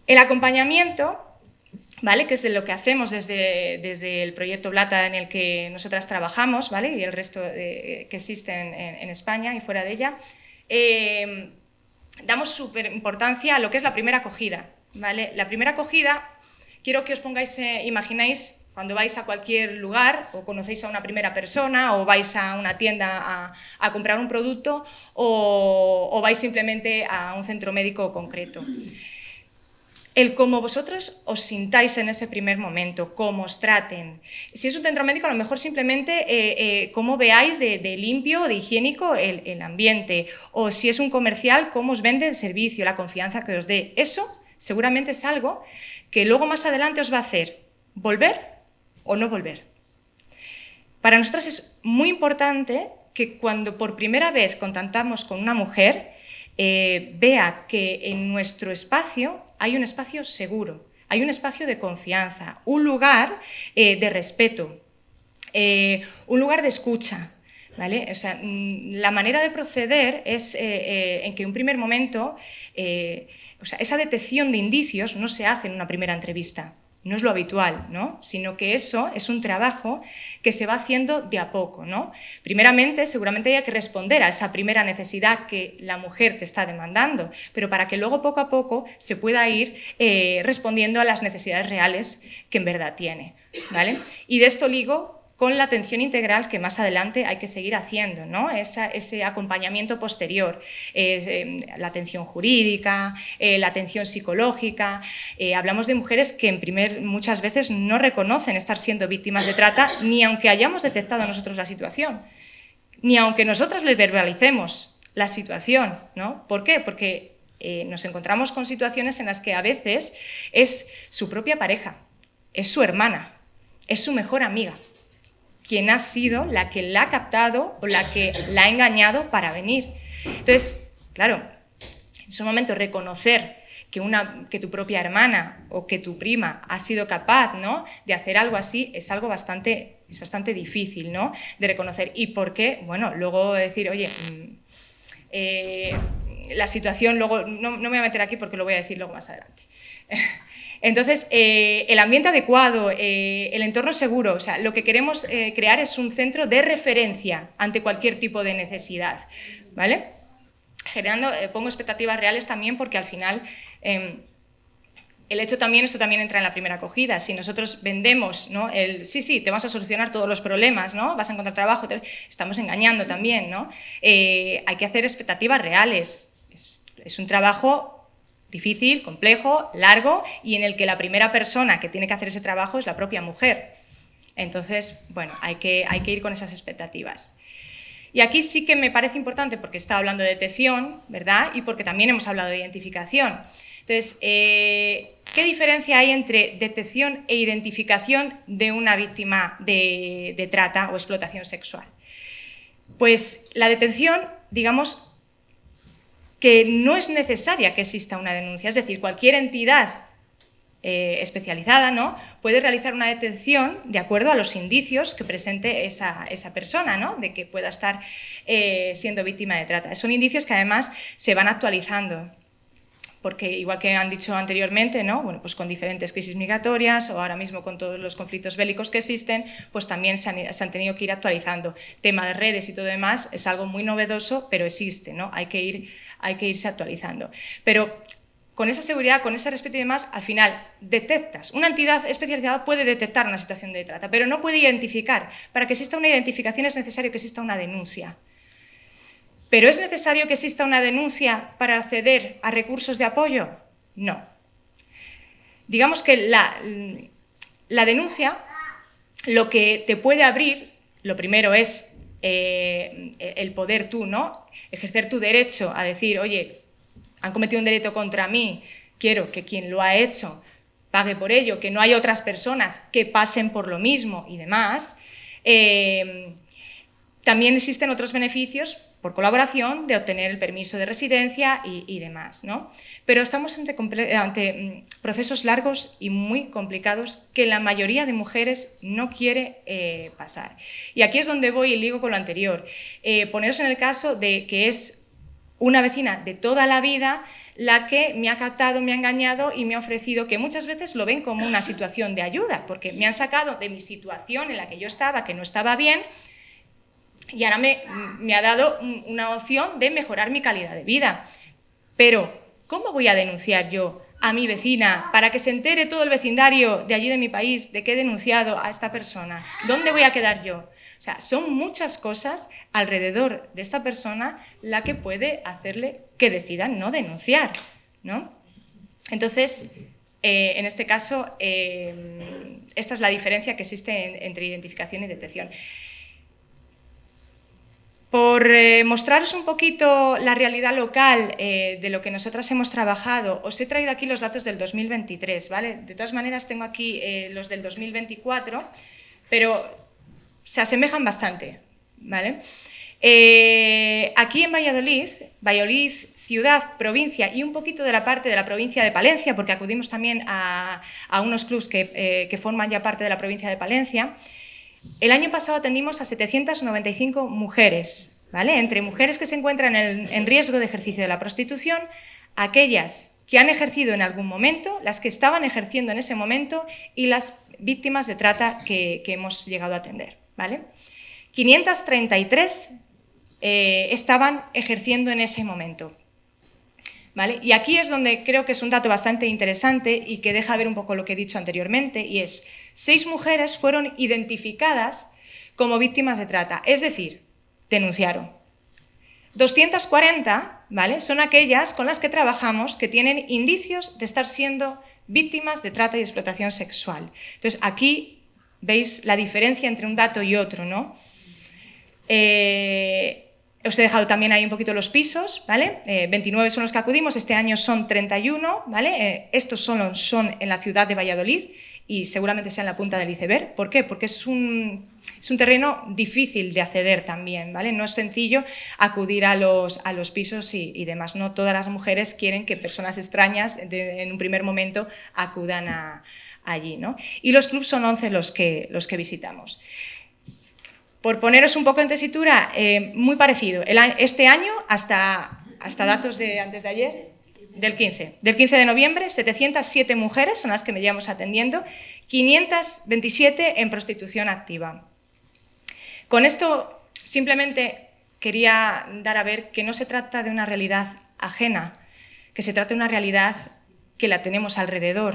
El acompañamiento, ¿vale? Que es de lo que hacemos desde el proyecto Blata en el que nosotras trabajamos, ¿vale? Y el resto que existen en España y fuera de ella, damos súper importancia a lo que es la primera acogida, ¿vale? La primera acogida, quiero que os pongáis, imagináis cuando vais a cualquier lugar o conocéis a una primera persona o vais a una tienda a comprar un producto o vais simplemente a un centro médico concreto. El cómo vosotros os sintáis en ese primer momento, cómo os traten. Si es un centro médico, a lo mejor simplemente cómo veáis de limpio o de higiénico el ambiente. O si es un comercial, cómo os vende el servicio, la confianza que os dé. Eso seguramente es algo que luego más adelante os va a hacer volver o no volver. Para nosotros es muy importante que cuando por primera vez contactamos con una mujer, vea que en nuestro espacio hay un espacio seguro, hay un espacio de confianza, un lugar de respeto, un lugar de escucha, ¿vale? O sea, la manera de proceder es en que en un primer momento, esa detección de indicios no se hace en una primera entrevista. No es lo habitual, ¿no? Sino que eso es un trabajo que se va haciendo de a poco, ¿no? Primeramente, seguramente hay que responder a esa primera necesidad que la mujer te está demandando, pero para que luego poco a poco se pueda ir respondiendo a las necesidades reales que en verdad tiene, ¿vale? Y de esto ligo con la atención integral que más adelante hay que seguir haciendo, ¿no? Ese acompañamiento posterior, la atención jurídica, la atención psicológica. Hablamos de mujeres que muchas veces no reconocen estar siendo víctimas de trata, ni aunque hayamos detectado nosotros la situación, ni aunque nosotras les verbalicemos la situación, ¿no? ¿Por qué? Porque nos encontramos con situaciones en las que a veces es su propia pareja, es su hermana, es su mejor amiga, quien ha sido la que la ha captado o la que la ha engañado para venir. Entonces, claro, en ese momento reconocer que tu propia hermana o que tu prima ha sido capaz, ¿no?, de hacer algo así es algo bastante difícil, ¿no?, de reconocer. ¿Y por qué? Bueno, luego decir, oye, la situación, luego no me voy a meter aquí porque lo voy a decir luego más adelante. Entonces, el ambiente adecuado, el entorno seguro, o sea, lo que queremos crear es un centro de referencia ante cualquier tipo de necesidad, ¿vale? Generando, pongo expectativas reales también porque al final el hecho también, esto también entra en la primera acogida, si nosotros vendemos, ¿no? Sí, te vas a solucionar todos los problemas, ¿no? Vas a encontrar trabajo, estamos engañando también, ¿no? Hay que hacer expectativas reales, es un trabajo difícil, complejo, largo y en el que la primera persona que tiene que hacer ese trabajo es la propia mujer. Entonces, bueno, hay que ir con esas expectativas. Y aquí sí que me parece importante porque está hablando de detección, ¿verdad? Y porque también hemos hablado de identificación. Entonces, ¿qué diferencia hay entre detección e identificación de una víctima de trata o explotación sexual? Pues la detención, digamos, que no es necesaria que exista una denuncia, es decir, cualquier entidad especializada, ¿no?, puede realizar una detención de acuerdo a los indicios que presente esa persona, ¿no?, de que pueda estar siendo víctima de trata. Son indicios que además se van actualizando, porque igual que han dicho anteriormente, ¿no?, bueno, pues con diferentes crisis migratorias o ahora mismo con todos los conflictos bélicos que existen, pues también se han tenido que ir actualizando. Tema de redes y todo demás es algo muy novedoso, pero existe, ¿no? Hay que irse actualizando. Pero con esa seguridad, con ese respeto y demás, al final detectas. Una entidad especializada puede detectar una situación de trata, pero no puede identificar. Para que exista una identificación es necesario que exista una denuncia. ¿Pero es necesario que exista una denuncia para acceder a recursos de apoyo? No. Digamos que la denuncia lo que te puede abrir, lo primero es el poder tú, ¿no?, ejercer tu derecho a decir, oye, han cometido un delito contra mí, quiero que quien lo ha hecho pague por ello, que no hay otras personas que pasen por lo mismo y demás. También existen otros beneficios por colaboración de obtener el permiso de residencia y demás, ¿no? Pero estamos ante procesos largos y muy complicados que la mayoría de mujeres no quiere pasar. Y aquí es donde voy y ligo con lo anterior. Poneros en el caso de que es una vecina de toda la vida la que me ha captado, me ha engañado y me ha ofrecido, que muchas veces lo ven como una situación de ayuda, porque me han sacado de mi situación en la que yo estaba, que no estaba bien, y ahora me ha dado una opción de mejorar mi calidad de vida. Pero, ¿cómo voy a denunciar yo a mi vecina para que se entere todo el vecindario de allí de mi país de que he denunciado a esta persona? ¿Dónde voy a quedar yo? O sea, son muchas cosas alrededor de esta persona la que puede hacerle que decida no denunciar, ¿no? Entonces, en este caso, esta es la diferencia que existe entre identificación y detección. Por mostraros un poquito la realidad local de lo que nosotras hemos trabajado, os he traído aquí los datos del 2023, ¿vale? De todas maneras tengo aquí los del 2024, pero se asemejan bastante, ¿vale? Aquí en Valladolid, ciudad, provincia y un poquito de la parte de la provincia de Palencia, porque acudimos también a unos clubs que forman ya parte de la provincia de Palencia. El año pasado atendimos a 795 mujeres, ¿vale? Entre mujeres que se encuentran en riesgo de ejercicio de la prostitución, aquellas que han ejercido en algún momento, las que estaban ejerciendo en ese momento y las víctimas de trata que hemos llegado a atender, ¿vale? 533 estaban ejerciendo en ese momento, ¿vale? Y aquí es donde creo que es un dato bastante interesante y que deja ver un poco lo que he dicho anteriormente, y es 6 mujeres fueron identificadas como víctimas de trata, es decir, denunciaron. 240, ¿vale?, son aquellas con las que trabajamos que tienen indicios de estar siendo víctimas de trata y explotación sexual. Entonces, aquí veis la diferencia entre un dato y otro, ¿no? Os he dejado también ahí un poquito los pisos, ¿vale? 29 son los que acudimos, este año son 31, ¿vale? Estos solo son en la ciudad de Valladolid y seguramente sea en la punta del iceberg. ¿Por qué? Porque es un terreno difícil de acceder también, ¿vale? No es sencillo acudir a los pisos y demás. No todas las mujeres quieren que personas extrañas en un primer momento acudan allí, ¿no? Y los clubs son 11 los que visitamos. Por poneros un poco en tesitura, muy parecido. Este año, hasta datos de antes de ayer, Del 15 de noviembre, 707 mujeres son las que me llevamos atendiendo, 527 en prostitución activa. Con esto simplemente quería dar a ver que no se trata de una realidad ajena, que se trata de una realidad que la tenemos alrededor,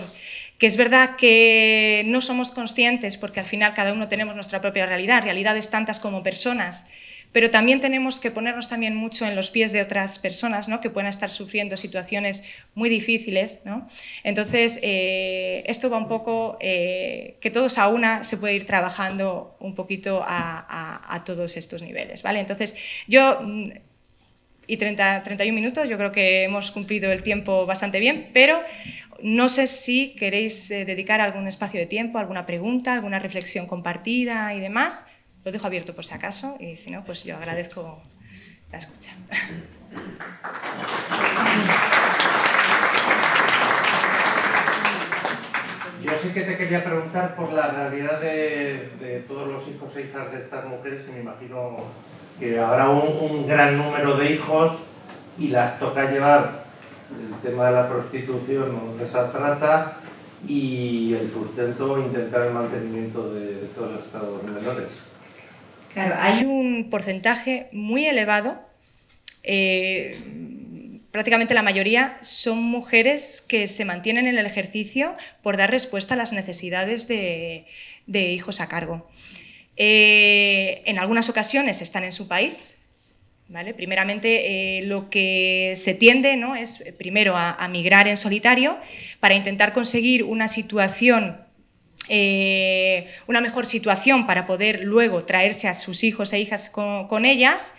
que es verdad que no somos conscientes porque al final cada uno tenemos nuestra propia realidad, realidades tantas como personas, pero también tenemos que ponernos también mucho en los pies de otras personas, ¿no?, que puedan estar sufriendo situaciones muy difíciles, ¿no? Entonces, esto va un poco, que todos a una se puede ir trabajando un poquito a todos estos niveles, ¿vale? Entonces, yo... Y 31 minutos, yo creo que hemos cumplido el tiempo bastante bien, pero no sé si queréis dedicar algún espacio de tiempo, alguna pregunta, alguna reflexión compartida y demás. Lo dejo abierto por si acaso y si no, pues yo agradezco la escucha. Yo sí que te quería preguntar por la realidad de todos los hijos e hijas de estas mujeres, que me imagino que habrá un gran número de hijos y las toca llevar el tema de la prostitución o de esa trata y el sustento, intentar el mantenimiento de todos estos menores. Claro, hay un porcentaje muy elevado, prácticamente la mayoría son mujeres que se mantienen en el ejercicio por dar respuesta a las necesidades de hijos a cargo. En algunas ocasiones están en su país, ¿vale? Primeramente, lo que se tiende, ¿no?, es primero a migrar en solitario para intentar conseguir una situación, una mejor situación para poder luego traerse a sus hijos e hijas con ellas.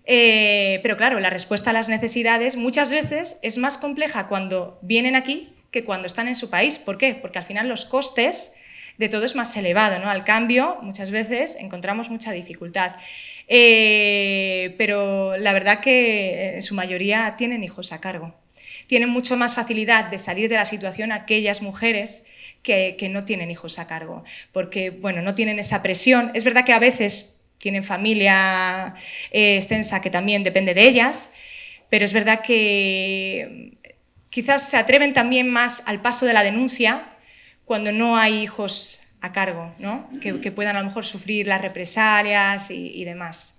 Pero claro, la respuesta a las necesidades muchas veces es más compleja cuando vienen aquí que cuando están en su país. ¿Por qué? Porque al final los costes de todo es más elevado, ¿no? Al cambio, muchas veces encontramos mucha dificultad. Pero la verdad que en su mayoría tienen hijos a cargo. Tienen mucho más facilidad de salir de la situación aquellas mujeres que no tienen hijos a cargo, porque bueno, no tienen esa presión. Es verdad que a veces tienen familia extensa que también depende de ellas, pero es verdad que quizás se atreven también más al paso de la denuncia cuando no hay hijos a cargo, ¿no?, que puedan a lo mejor sufrir las represalias y demás.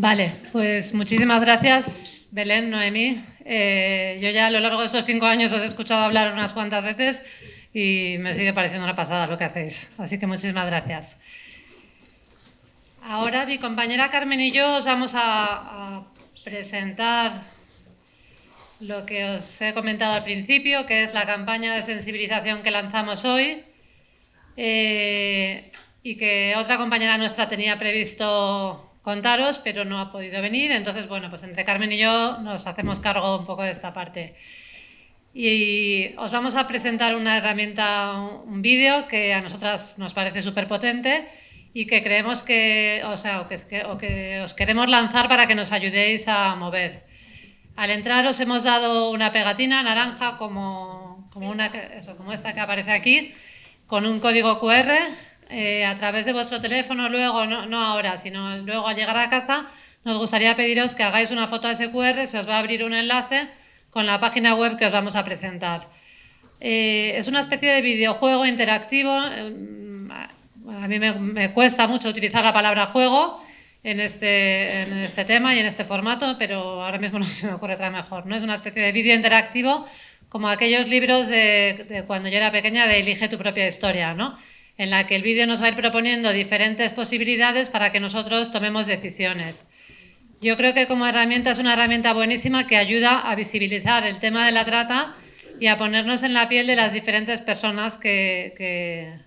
Vale, pues muchísimas gracias, Belén, Noemí. Yo ya a lo largo de estos 5 años os he escuchado hablar unas cuantas veces y me sigue pareciendo una pasada lo que hacéis. Así que muchísimas gracias. Ahora mi compañera Carmen y yo os vamos a presentar lo que os he comentado al principio, que es la campaña de sensibilización que lanzamos hoy y que otra compañera nuestra tenía previsto contaros, pero no ha podido venir. Entonces, bueno, pues entre Carmen y yo nos hacemos cargo un poco de esta parte. Y os vamos a presentar una herramienta, un vídeo que a nosotras nos parece súper potente y que creemos que, que os queremos lanzar para que nos ayudéis a mover. Al entrar os hemos dado una pegatina naranja como esta que aparece aquí, con un código QR. A través de vuestro teléfono, luego, no ahora, sino luego al llegar a casa, nos gustaría pediros que hagáis una foto de ese QR, se os va a abrir un enlace con la página web que os vamos a presentar. Es una especie de videojuego interactivo. A mí me cuesta mucho utilizar la palabra juego en este tema y en este formato, pero ahora mismo no se me ocurre otra mejor, ¿no? Es una especie de vídeo interactivo como aquellos libros de cuando yo era pequeña de Elige tu propia historia, ¿no?, en la que el vídeo nos va a ir proponiendo diferentes posibilidades para que nosotros tomemos decisiones. Yo creo que como herramienta es una herramienta buenísima que ayuda a visibilizar el tema de la trata y a ponernos en la piel de las diferentes personas que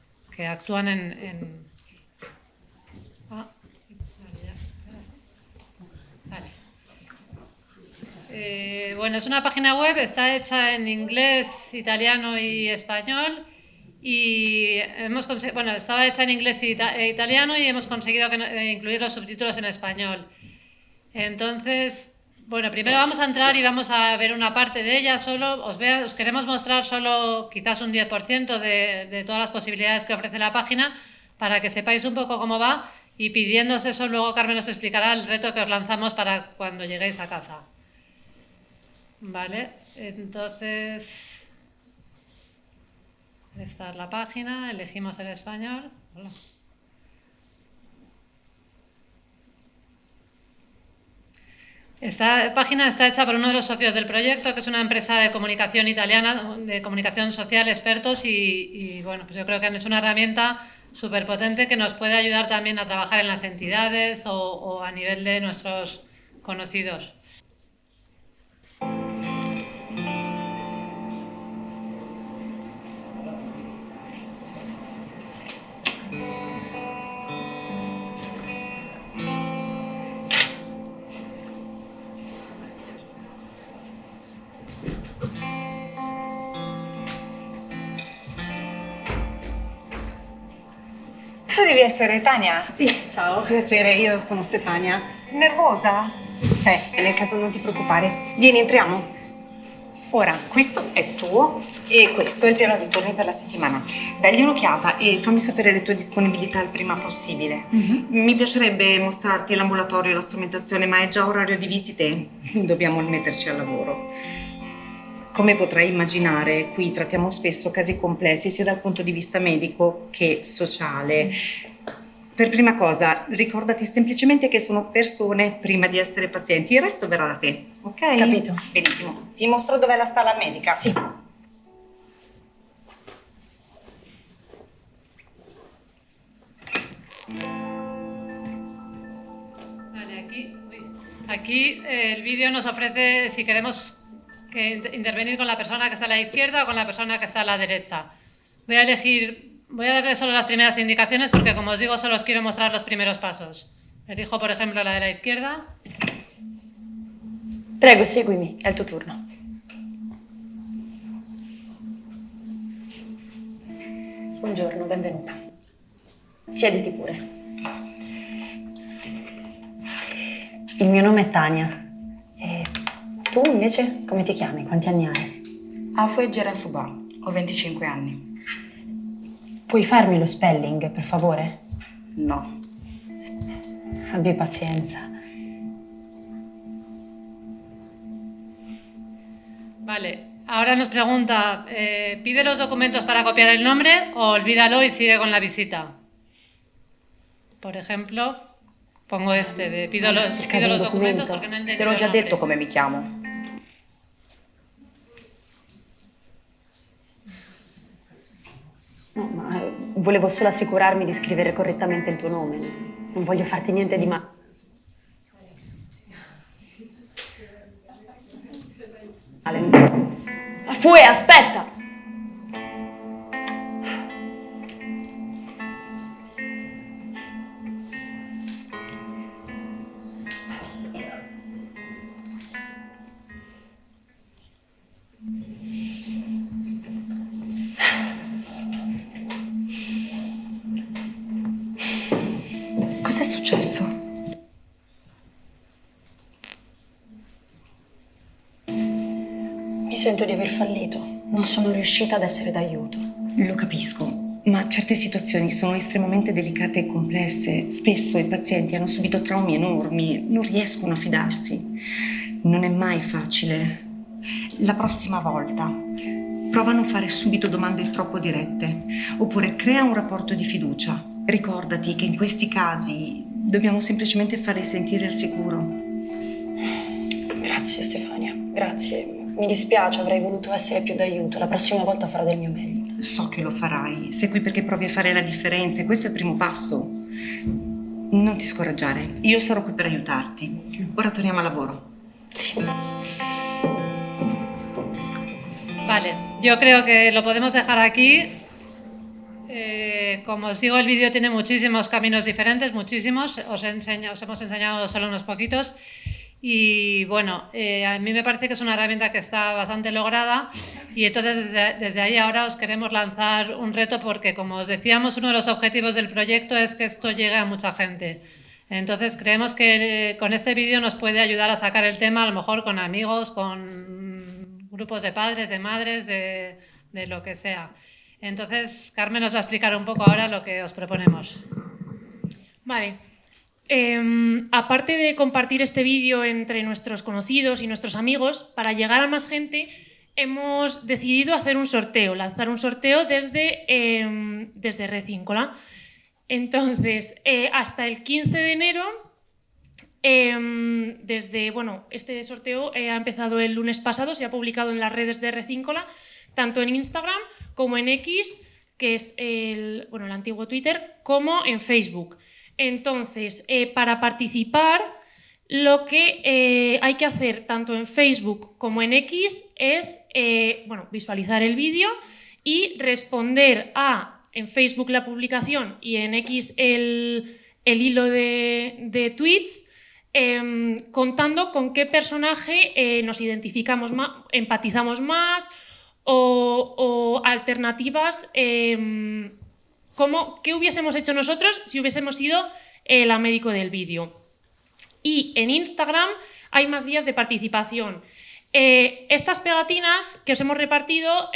actúan en... Vale. Bueno, es una página web, está hecha en inglés, italiano y español. Y bueno, estaba hecha en inglés e italiano y hemos conseguido incluir los subtítulos en español. Entonces, bueno, primero vamos a entrar y vamos a ver una parte de ella solo. Os queremos mostrar solo quizás un 10% de todas las posibilidades que ofrece la página para que sepáis un poco cómo va, y pidiéndoos eso, luego Carmen os explicará el reto que os lanzamos para cuando lleguéis a casa. Vale, entonces, esta es la página, elegimos el español. Hola. Esta página está hecha por uno de los socios del proyecto, que es una empresa de comunicación italiana, de comunicación social, expertos, y bueno, pues yo creo que han hecho una herramienta súper potente que nos puede ayudar también a trabajar en las entidades o a nivel de nuestros conocidos. Tu devi essere Tania? Sì, ciao, piacere, io sono Stefania. Nervosa? Nel caso non ti preoccupare. Vieni, entriamo. Ora, questo è tuo e questo è il piano di turni per la settimana. Dagli un'occhiata e fammi sapere le tue disponibilità il prima possibile. Mi piacerebbe mostrarti l'ambulatorio e la strumentazione, ma è già orario di visite. Dobbiamo metterci al lavoro. Come potrai immaginare, qui trattiamo spesso casi complessi sia dal punto di vista medico che sociale. Per prima cosa, ricordati semplicemente che sono persone prima di essere pazienti, il resto verrà da sé, ok? Capito. Benissimo. Ti mostro dov'è la sala medica. Sì. Vale, aquí el vídeo nos ofrece si queremos intervenir con la persona que está a la izquierda o con la persona que está a la derecha. Voy a darle solo las primeras indicaciones porque, como os digo, solo os quiero mostrar los primeros pasos. Elijo, por ejemplo, la de la izquierda. Prego, seguimi, è il tuo turno. Buongiorno, benvenuta. Siediti pure. Il mio nome è Tania. E tu invece come ti chiami? Quanti anni hai? Afue Gerasuba, ho 25 anni. Puoi farmi lo spelling, per favore? No. Abbi pazienza. Vale, ahora nos pregunta, ¿pide los documentos para copiar el nombre o olvídalo y sigue con la visita? Por ejemplo, pongo pido los documentos porque no he entendido Te l'ho già el nombre. detto come mi chiamo. No, ma volevo solo assicurarmi di scrivere correttamente il tuo nome. Non voglio farti niente di male. Fue, aspetta! Cos'è successo? Mi sento di aver fallito. Non sono riuscita ad essere d'aiuto. Lo capisco, ma certe situazioni sono estremamente delicate e complesse. Spesso i pazienti hanno subito traumi enormi, non riescono a fidarsi. Non è mai facile. La prossima volta prova a non fare subito domande troppo dirette, oppure crea un rapporto di fiducia. Ricordati che in questi casi dobbiamo semplicemente farli sentire al sicuro. Grazie Stefania, grazie. Mi dispiace, avrei voluto essere più d'aiuto. La prossima volta farò del mio meglio. So che lo farai, sei qui perché provi a fare la differenza e questo è il primo passo. Non ti scoraggiare, io sarò qui per aiutarti. Ora torniamo al lavoro. Sì. Vale, yo creo que lo podemos dejar aquí. Como os digo, el vídeo tiene muchísimos caminos diferentes, muchísimos. Os hemos enseñado solo unos poquitos. Y bueno, a mí me parece que es una herramienta que está bastante lograda y entonces desde ahí ahora os queremos lanzar un reto porque, como os decíamos, uno de los objetivos del proyecto es que esto llegue a mucha gente. Entonces creemos que con este vídeo nos puede ayudar a sacar el tema, a lo mejor con amigos, con grupos de padres, de madres, de lo que sea. Entonces Carmen nos va a explicar un poco ahora lo que os proponemos. Vale. Aparte de compartir este vídeo entre nuestros conocidos y nuestros amigos, para llegar a más gente hemos decidido hacer un sorteo, lanzar un sorteo desde Recíncola. Entonces, hasta el 15 de enero, este sorteo ha empezado el lunes pasado, se ha publicado en las redes de Recíncola, tanto en Instagram como en X, que es el antiguo Twitter, como en Facebook. Entonces, para participar, lo que hay que hacer tanto en Facebook como en X es visualizar el vídeo y responder en Facebook la publicación y en X el hilo de tweets, contando con qué personaje nos identificamos más, empatizamos más o alternativas. ¿Qué hubiésemos hecho nosotros si hubiésemos sido la médico del vídeo? Y en Instagram hay más vías de participación. Estas pegatinas que os hemos repartido,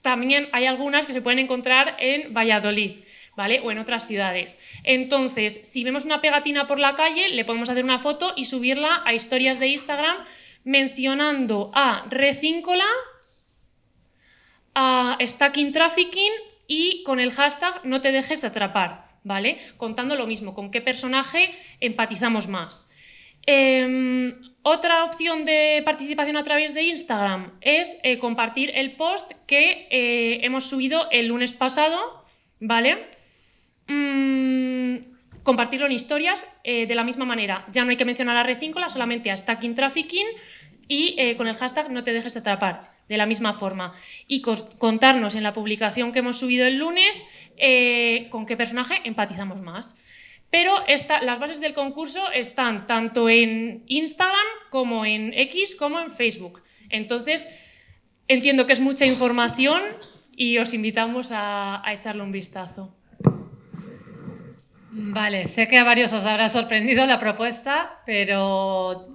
también hay algunas que se pueden encontrar en Valladolid, ¿vale? O en otras ciudades. Entonces, si vemos una pegatina por la calle, le podemos hacer una foto y subirla a historias de Instagram mencionando a Recíncola, a Stacking Trafficking y con el hashtag no te dejes atrapar, ¿vale? Contando lo mismo, con qué personaje empatizamos más. Otra opción de participación a través de Instagram es compartir el post que hemos subido el lunes pasado, ¿vale? Compartirlo en historias de la misma manera. Ya no hay que mencionar a Recíncola, solamente a Stacking Trafficking y con el hashtag no te dejes atrapar, de la misma forma. Y contarnos en la publicación que hemos subido el lunes con qué personaje empatizamos más. Pero las bases del concurso están tanto en Instagram como en X como en Facebook. Entonces, entiendo que es mucha información y os invitamos a echarle un vistazo. Vale, sé que a varios os habrá sorprendido la propuesta, pero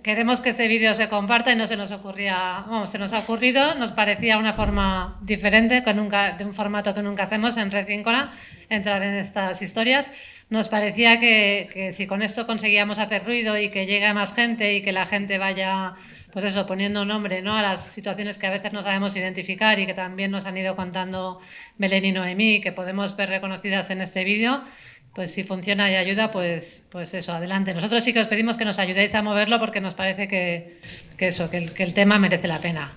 queremos que este vídeo se comparta y no se nos ocurría, se nos ha ocurrido, nos parecía una forma diferente, de un formato que nunca hacemos en Recíncola, entrar en estas historias. Nos parecía que si con esto conseguíamos hacer ruido y que llegue a más gente y que la gente vaya, pues eso, poniendo nombre, ¿no?, a las situaciones que a veces no sabemos identificar y que también nos han ido contando Belén y Noemí, que podemos ver reconocidas en este vídeo, pues si funciona y ayuda, pues eso, adelante. Nosotros sí que os pedimos que nos ayudéis a moverlo porque nos parece que el tema merece la pena.